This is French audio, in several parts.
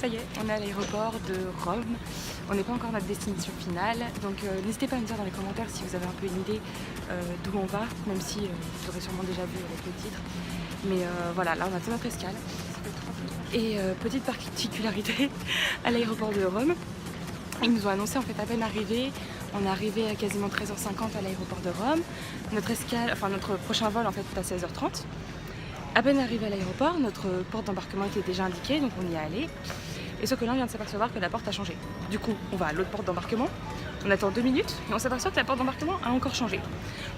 y est, on est à l'aéroport de Rome. On n'est pas encore à notre destination finale, donc n'hésitez pas à me dire dans les commentaires si vous avez un peu une idée d'où on va, même si vous aurez sûrement déjà vu avec le titre. Mais voilà, là on attend notre escale. Et petite particularité à l'aéroport de Rome, ils nous ont annoncé en fait à peine arrivé. On est arrivé à quasiment 13h50 à l'aéroport de Rome. Notre escale, enfin notre prochain vol en fait est à 16h30. À peine arrivé à l'aéroport, notre porte d'embarquement était déjà indiquée, donc on y est allé. Et sauf que là on vient de s'apercevoir que la porte a changé. Du coup on va à l'autre porte d'embarquement, on attend 2 minutes et on s'aperçoit que la porte d'embarquement a encore changé.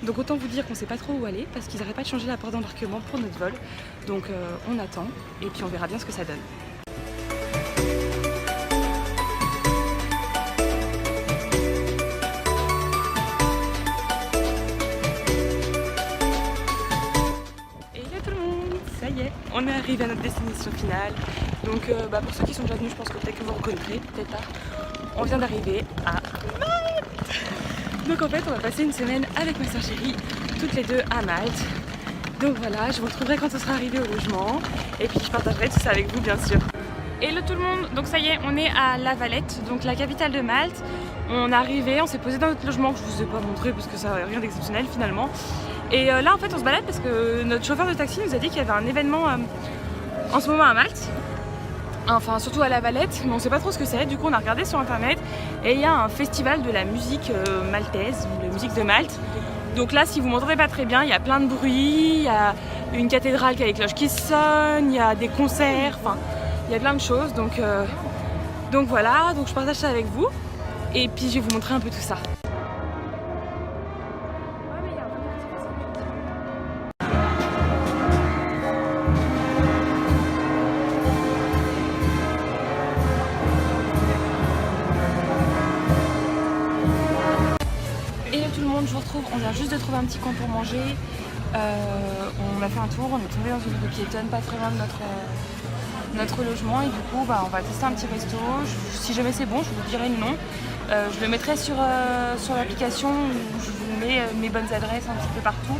Donc autant vous dire qu'on sait pas trop où aller parce qu'ils n'arrêtent pas de changer la porte d'embarquement pour notre vol. Donc on attend et puis on verra bien ce que ça donne. On est arrivé à notre destination finale, donc pour ceux qui sont déjà venus, je pense que peut-être que vous reconnaîtrez, peut-être pas. On vient d'arriver à Malte. Donc en fait on va passer une semaine avec ma soeur chérie, toutes les deux à Malte. Donc voilà, je vous retrouverai quand on sera arrivé au logement et puis je partagerai tout ça avec vous bien sûr. Hello tout le monde, donc ça y est, on est à La Valette, donc la capitale de Malte. On est arrivé, on s'est posé dans notre logement que je vous ai pas montré parce que ça n'a rien d'exceptionnel finalement. Et là en fait on se balade parce que notre chauffeur de taxi nous a dit qu'il y avait un événement en ce moment à Malte. Enfin surtout à La Valette, mais on sait pas trop ce que c'est. Du coup on a regardé sur internet et il y a un festival de la musique maltaise, ou la musique de Malte. Donc là si vous m'entendez pas très bien, il y a plein de bruit, il y a une cathédrale qui a les cloches qui sonnent, il y a des concerts, enfin il y a plein de choses. Donc voilà, donc je partage ça avec vous et puis je vais vous montrer un peu tout ça. Je vous retrouve, on vient juste de trouver un petit coin pour manger. On a fait un tour, on est tombé dans une rue piétonne pas très loin de notre logement et du coup on va tester un petit resto. Si jamais c'est bon, je vous dirai le nom. Je le mettrai sur l'application où je vous mets mes bonnes adresses un petit peu partout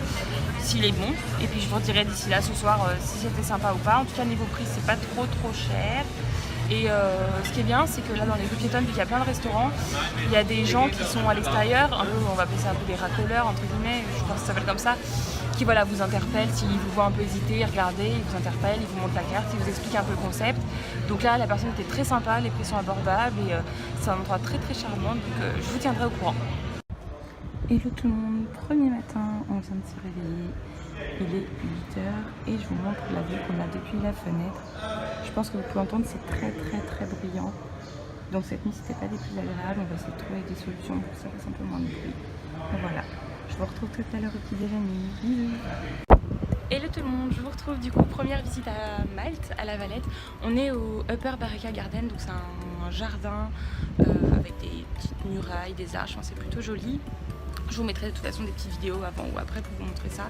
s'il est bon. Et puis je vous redirai d'ici là ce soir si c'était sympa ou pas. En tout cas niveau prix c'est pas trop cher. Et ce qui est bien, c'est que là dans les rues piétonnes, vu qu'il y a plein de restaurants, il y a des gens qui sont à l'extérieur, un peu, on va appeler ça un peu des racoleurs entre guillemets, je pense que ça s'appelle comme ça, qui voilà, vous interpellent, s'ils vous voient un peu hésiter, regardez, ils vous interpellent, ils vous montrent la carte, ils vous expliquent un peu le concept. Donc là la personne était très sympa, les prix sont abordables et c'est un endroit très charmant, donc je vous tiendrai au courant. Hello tout le monde, premier matin, on vient de se réveiller. Il est 8h et je vous montre la vue qu'on a depuis la fenêtre. Je pense que vous pouvez entendre, c'est très bruyant. Donc cette nuit c'était pas des plus agréables, on va essayer de trouver des solutions pour que ça fasse un peu moins de bruit. Donc voilà, je vous retrouve tout à l'heure au petit déjeuner. Bisous. Hello tout le monde, je vous retrouve du coup, première visite à Malte, à La Valette. On est au Upper Barraca Garden, donc c'est un jardin avec des petites murailles, des arches, enfin, c'est plutôt joli. Je vous mettrai de toute façon des petites vidéos avant ou après pour vous montrer ça.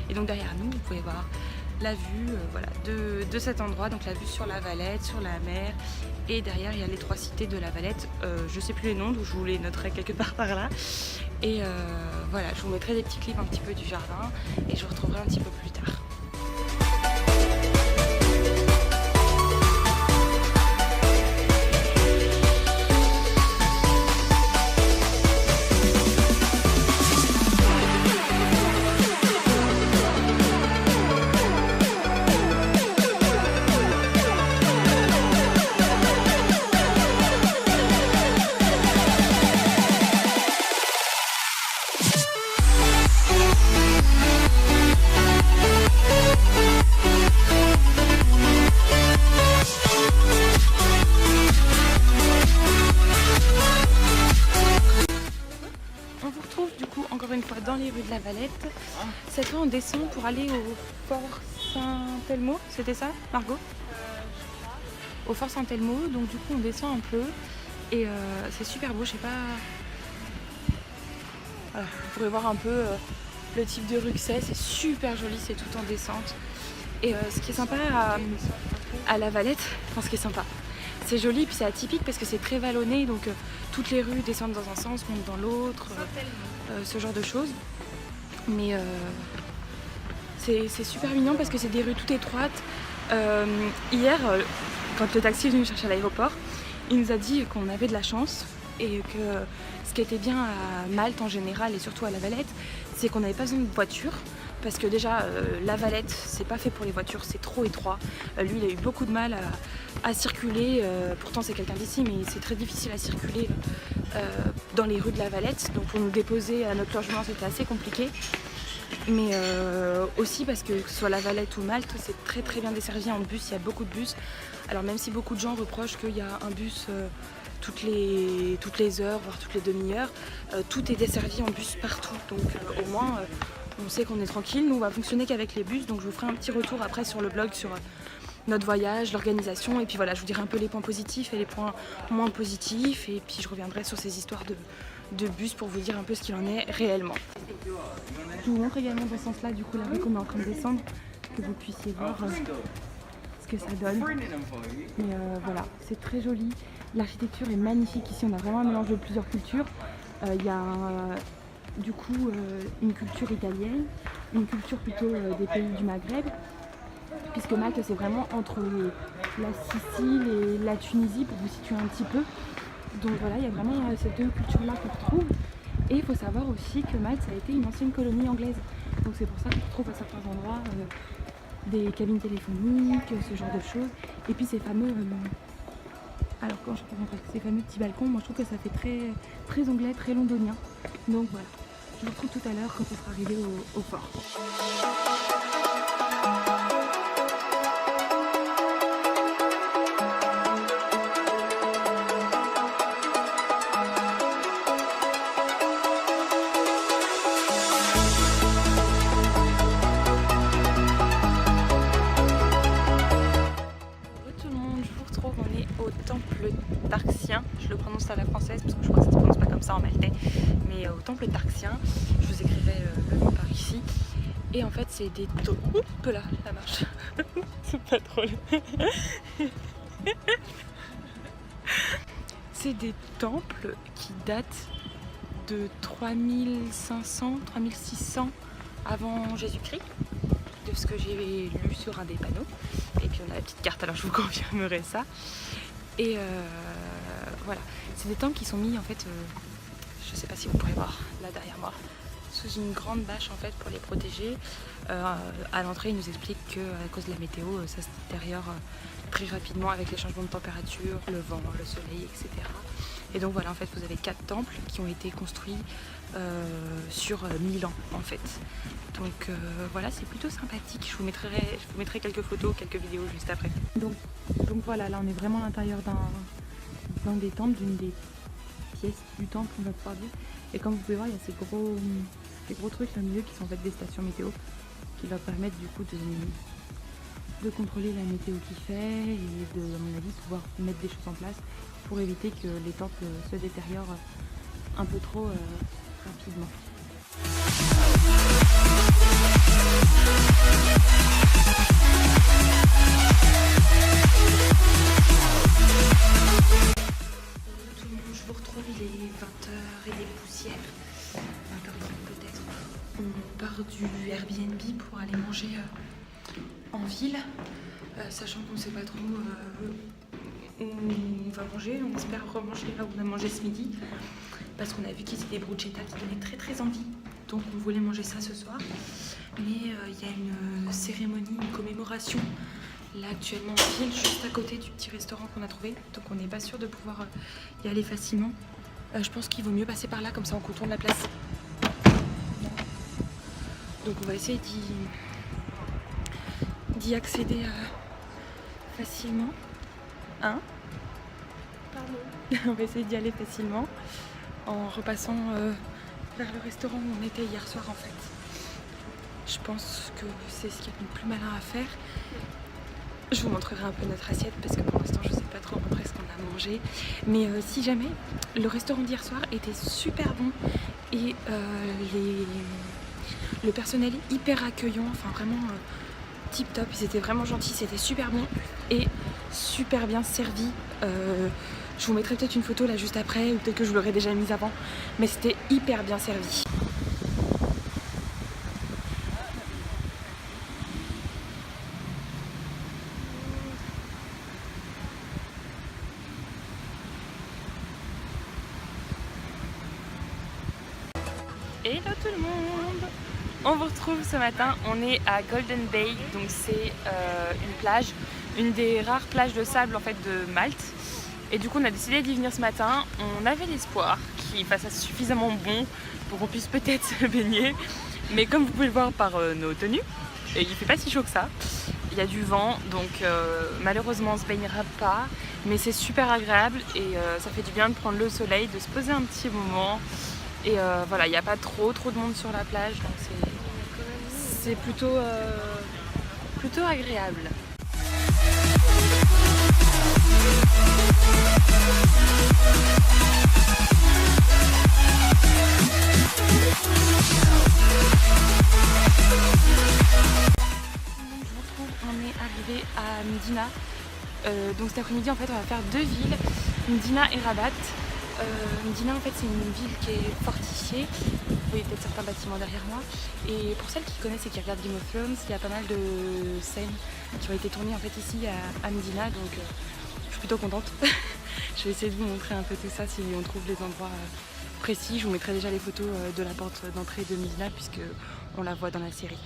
Et donc derrière nous, vous pouvez voir la vue voilà, de cet endroit, donc la vue sur la Valette, sur la mer. Et derrière, il y a les 3 cités de la Valette. Je sais plus les noms, donc je vous les noterai quelque part par là. Et voilà, je vous mettrai des petits clips un petit peu du jardin et je vous retrouverai un petit peu plus tard. Dans les rues de La Valette. Cette fois on descend pour aller au Fort Saint-Elmo, c'était ça Margot? Au Fort Saint-Elmo, donc du coup on descend un peu et c'est super beau, je sais pas, voilà, vous pourrez voir un peu le type de rue que c'est super joli, c'est tout en descente et ce qui est sympa à La Valette, enfin ce qui est sympa, c'est joli puis c'est atypique parce que c'est très vallonné, donc toutes les rues descendent dans un sens, montent dans l'autre, ce genre de choses. Mais c'est super mignon parce que c'est des rues toutes étroites. Hier, quand le taxi est venu nous chercher à l'aéroport, il nous a dit qu'on avait de la chance et que ce qui était bien à Malte en général et surtout à La Valette, c'est qu'on n'avait pas besoin de voiture. Parce que déjà, La Valette, c'est pas fait pour les voitures, c'est trop étroit. Lui, il a eu beaucoup de mal à circuler. Pourtant, c'est quelqu'un d'ici, mais c'est très difficile à circuler dans les rues de La Valette. Donc, pour nous déposer à notre logement, c'était assez compliqué. Mais aussi parce que ce soit La Valette ou Malte, c'est très très bien desservi en bus. Il y a beaucoup de bus. Alors, même si beaucoup de gens reprochent qu'il y a un bus toutes les heures, voire toutes les demi-heures, tout est desservi en bus partout. Donc, au moins. On sait qu'on est tranquille, nous on va fonctionner qu'avec les bus, donc je vous ferai un petit retour après sur le blog sur notre voyage, l'organisation, et puis voilà, je vous dirai un peu les points positifs et les points moins positifs, et puis je reviendrai sur ces histoires de bus pour vous dire un peu ce qu'il en est réellement. Je vous montre également dans ce sens-là, du coup la rue qu'on est en train de descendre, que vous puissiez voir ce que ça donne. Mais voilà, c'est très joli, l'architecture est magnifique ici, on a vraiment un mélange de plusieurs cultures. Il y a du coup une culture italienne, une culture plutôt des pays du Maghreb, puisque Malte c'est vraiment entre la Sicile et la Tunisie pour vous situer un petit peu. Donc voilà, il y a vraiment ces deux cultures là qu'on retrouve. Et il faut savoir aussi que Malte ça a été une ancienne colonie anglaise. Donc c'est pour ça qu'on retrouve à certains endroits des cabines téléphoniques, ce genre de choses. Et puis ces fameux alors quand je rentre ces fameux petits balcons, moi je trouve que ça fait très, très anglais, très londonien. Donc voilà. Je vous retrouve tout à l'heure quand on sera arrivé au fort. On est au temple tarxien, je le prononce à la française parce que je crois que ça ne se prononce pas comme ça en maltais, mais au temple tarxien, je vous écrirai le nom par ici. Et en fait c'est des Oups là, la marche. C'est pas drôle. C'est des temples qui datent de 3500-3600 avant Jésus-Christ, de ce que j'ai lu sur un des panneaux. Et puis on a la petite carte, alors je vous confirmerai ça. Et voilà, c'est des temples qui sont mis en fait, je sais pas si vous pourrez voir là derrière moi, sous une grande bâche en fait pour les protéger. À l'entrée ils nous expliquent qu'à cause de la météo ça se détériore très rapidement avec les changements de température, le vent, le soleil, etc. Et donc voilà, en fait vous avez 4 temples qui ont été construits sur 1000 ans en fait. Donc voilà, c'est plutôt sympathique. Je vous mettrai quelques photos, quelques vidéos juste après. Donc voilà, là on est vraiment à l'intérieur d'un des temples, d'une des pièces du temple, on va pouvoir dire. Et comme vous pouvez voir, il y a ces gros trucs au milieu qui sont en fait des stations météo qui leur permettent du coup de contrôler la météo qu'il fait et de, à mon avis, pouvoir mettre des choses en place pour éviter que les temples se détériorent un peu trop rapidement. Je vous retrouve, il est 20h et des poussières, 20h30 peut-être. On part du Airbnb pour aller manger en ville, sachant qu'on ne sait pas trop où on va manger. On espère remanger là où on a mangé ce midi, parce qu'on a vu qu'ils étaient des bruschetta qui donnaient très très envie. Donc on voulait manger ça ce soir. Mais il y a une cérémonie, une commémoration là actuellement en ville, juste à côté du petit restaurant qu'on a trouvé. Donc on n'est pas sûr de pouvoir y aller facilement. Je pense qu'il vaut mieux passer par là, comme ça on contourne la place. Donc on va essayer d'y accéder facilement. Hein? Pardon. On va essayer d'y aller facilement en repassant vers le restaurant où on était hier soir en fait. Je pense que c'est ce qu'il y a de plus malin à faire. Je vous montrerai un peu notre assiette parce que pour l'instant je ne sais pas trop montrer ce qu'on a mangé. Mais si jamais, le restaurant d'hier soir était super bon et le personnel hyper accueillant, enfin vraiment tip top, ils étaient vraiment gentils, c'était super bon et super bien servi. Je vous mettrai peut-être une photo là juste après ou peut-être que je l'aurais déjà mise avant, mais c'était hyper bien servi. Hello tout le monde! On vous retrouve ce matin, on est à Golden Bay, donc c'est une plage, une des rares plages de sable en fait de Malte. Et du coup on a décidé d'y venir ce matin, on avait l'espoir qu'il fasse suffisamment bon pour qu'on puisse peut-être se baigner. Mais comme vous pouvez le voir par nos tenues, il fait pas si chaud que ça. Il y a du vent, donc malheureusement on se baignera pas, mais c'est super agréable et ça fait du bien de prendre le soleil, de se poser un petit moment. Et voilà, il n'y a pas trop de monde sur la plage, donc c'est plutôt agréable. On est arrivé à Mdina. Donc cet après-midi en fait on va faire deux villes, Mdina et Rabat. Mdina en fait c'est une ville qui est fortifiée, vous voyez peut-être certains bâtiments derrière moi. Et pour celles qui connaissent et qui regardent Game of Thrones, il y a pas mal de scènes qui ont été tournées en fait ici à Mdina, donc je suis plutôt contente. Je vais essayer de vous montrer un peu tout ça si on trouve les endroits précis. Je vous mettrai déjà les photos de la porte d'entrée de Mdina puisque on la voit dans la série.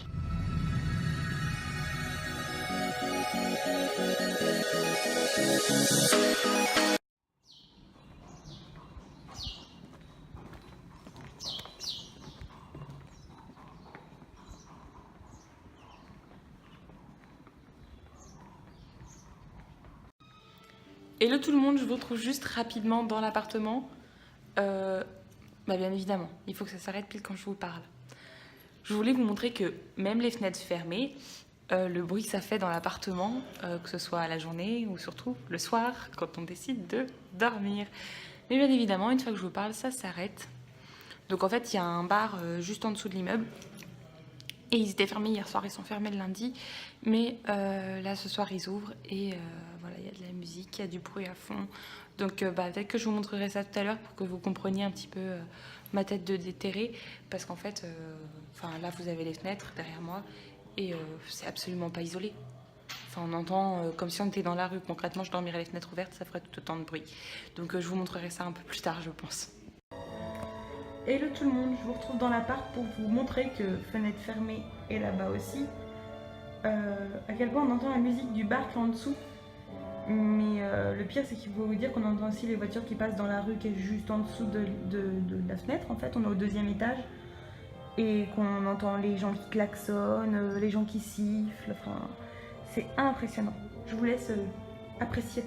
Hello tout le monde, je vous retrouve juste rapidement dans l'appartement. Bien évidemment, il faut que ça s'arrête pile quand je vous parle. Je voulais vous montrer que même les fenêtres fermées, le bruit que ça fait dans l'appartement, que ce soit la journée ou surtout le soir quand on décide de dormir. Mais bien évidemment, une fois que je vous parle, ça s'arrête. Donc en fait, il y a un bar juste en dessous de l'immeuble. Et ils étaient fermés hier soir, ils sont fermés le lundi. Mais là, ce soir, ils ouvrent et voilà, il y a de la musique, il y a du bruit à fond. Donc peut-être que je vous montrerai ça tout à l'heure pour que vous compreniez un petit peu ma tête de déterrée. Parce qu'en fait, là, vous avez les fenêtres derrière moi et c'est absolument pas isolé. Enfin, on entend comme si on était dans la rue. Concrètement, je dormirais les fenêtres ouvertes, ça ferait tout autant de bruit. Donc je vous montrerai ça un peu plus tard, je pense. Hello tout le monde, je vous retrouve dans l'appart pour vous montrer que fenêtre fermée est là-bas aussi. À quel point on entend la musique du bar qui est en dessous. Mais le pire c'est qu'il faut vous dire qu'on entend aussi les voitures qui passent dans la rue qui est juste en dessous de la fenêtre. En fait on est au deuxième étage et qu'on entend les gens qui klaxonnent, les gens qui sifflent, enfin c'est impressionnant. Je vous laisse apprécier.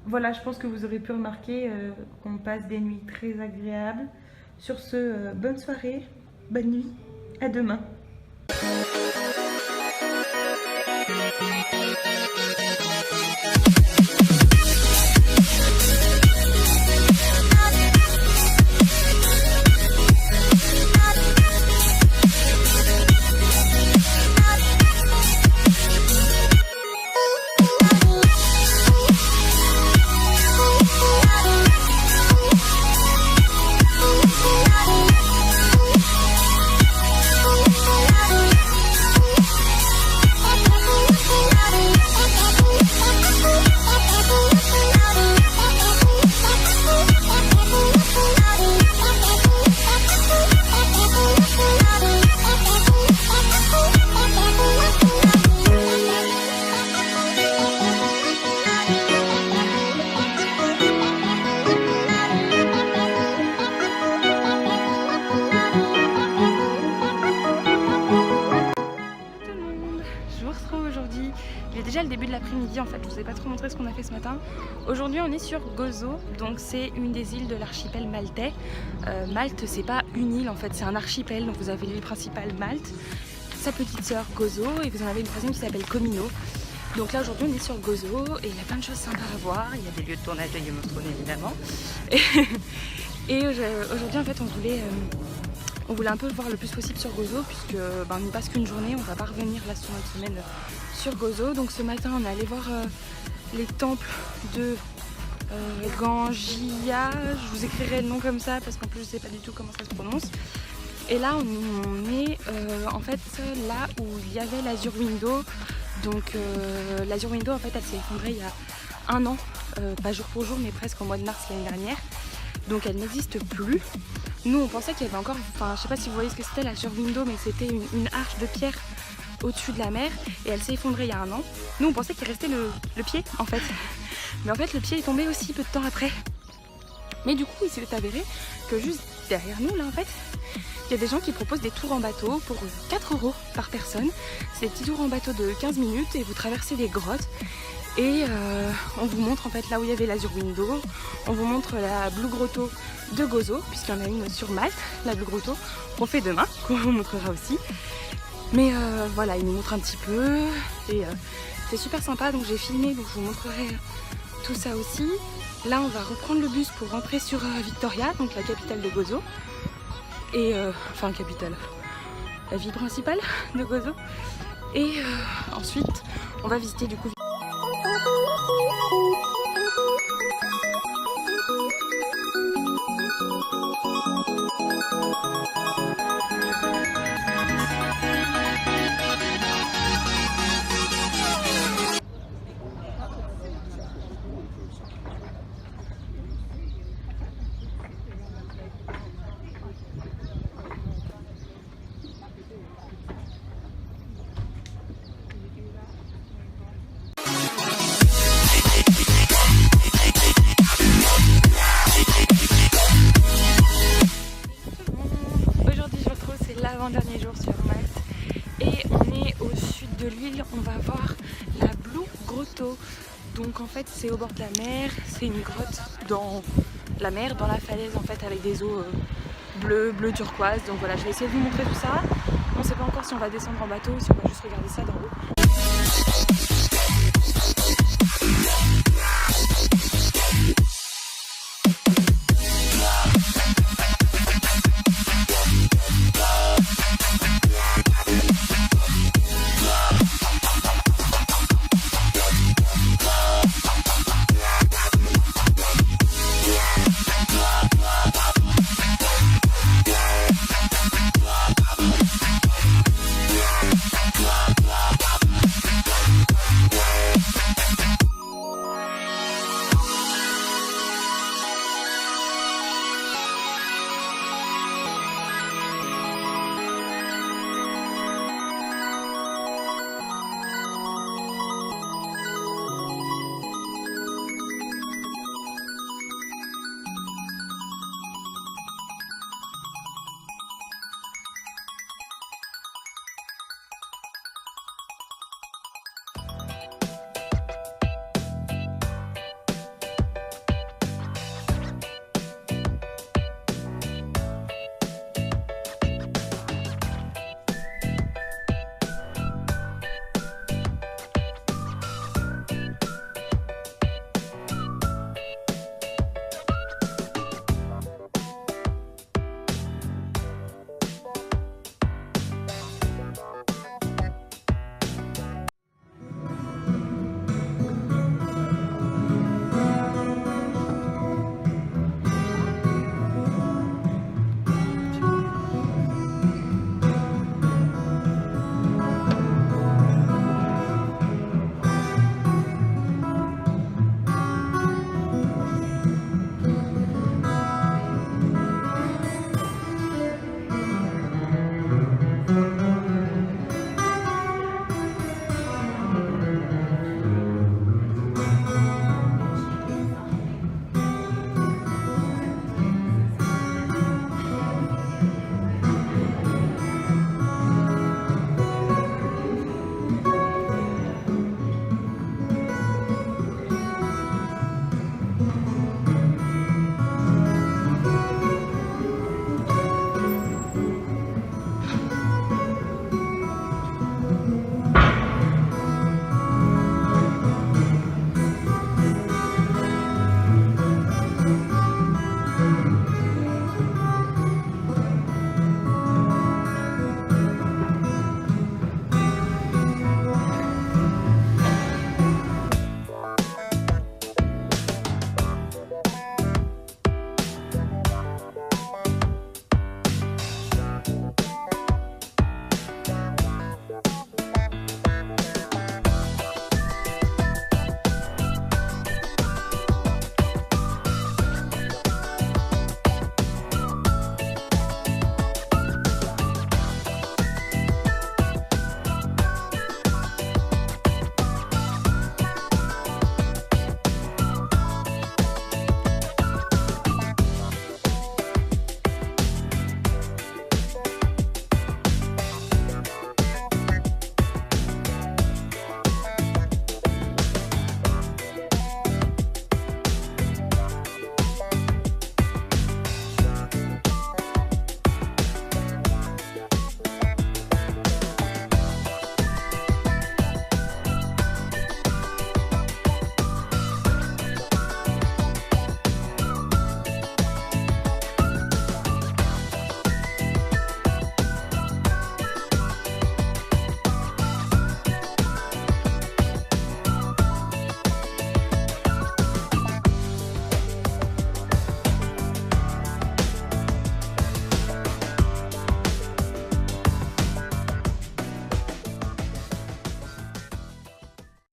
Voilà, je pense que vous aurez pu remarquer qu'on passe des nuits très agréables. Sur ce, bonne soirée, bonne nuit, à demain. Il est déjà le début de l'après-midi en fait, je vous ai pas trop montré ce qu'on a fait ce matin. Aujourd'hui on est sur Gozo, donc c'est une des îles de l'archipel maltais. Malte c'est pas une île en fait, c'est un archipel, donc vous avez l'île principale Malte, sa petite sœur Gozo et vous en avez une troisième qui s'appelle Comino. Donc là aujourd'hui on est sur Gozo et il y a plein de choses sympas à voir, il y a des lieux de tournage de Game of Thrones évidemment. Et aujourd'hui en fait on voulait un peu voir le plus possible sur Gozo puisque on ne passe qu'une journée, on va pas revenir là sur notre semaine sur Gozo. Donc ce matin on est allé voir les temples de Gangia, je vous écrirai le nom comme ça parce qu'en plus je sais pas du tout comment ça se prononce. Et là on est en fait là où il y avait l'Azure Window. Donc l'Azure Window en fait elle s'est effondrée il y a un an, pas jour pour jour mais presque au mois de mars l'année dernière. Donc elle n'existe plus. Nous on pensait qu'il y avait encore, enfin je sais pas si vous voyez ce que c'était l'Azure Window, mais c'était une arche de pierre au-dessus de la mer et elle s'est effondrée il y a un an. Nous on pensait qu'il restait le pied en fait. Mais en fait le pied est tombé aussi peu de temps après. Mais du coup il s'est avéré que juste derrière nous là en fait, il y a des gens qui proposent des tours en bateau pour 4 € par personne. C'est des petits tours en bateau de 15 minutes et vous traversez des grottes. Et on vous montre en fait là où il y avait l'Azure Window. On vous montre la Blue Grotto de Gozo, puisqu'il y en a une sur Malte, la Blue Grotto, qu'on fait demain, qu'on vous montrera aussi. Mais voilà, il nous montre un petit peu et c'est super sympa, donc j'ai filmé, donc je vous montrerai tout ça aussi. Là on va reprendre le bus pour rentrer sur Victoria, donc la capitale de Gozo. Et enfin capitale, la ville principale de Gozo. Et ensuite on va visiter du coup. L'avant-dernier jour sur Malte et on est au sud de l'île, on va voir la Blue Grotto. Donc en fait c'est au bord de la mer, c'est une grotte dans la mer, dans la falaise en fait avec des eaux bleu turquoise. Donc voilà, je vais essayer de vous montrer tout ça. On ne sait pas encore si on va descendre en bateau ou si on va juste regarder ça d'en haut.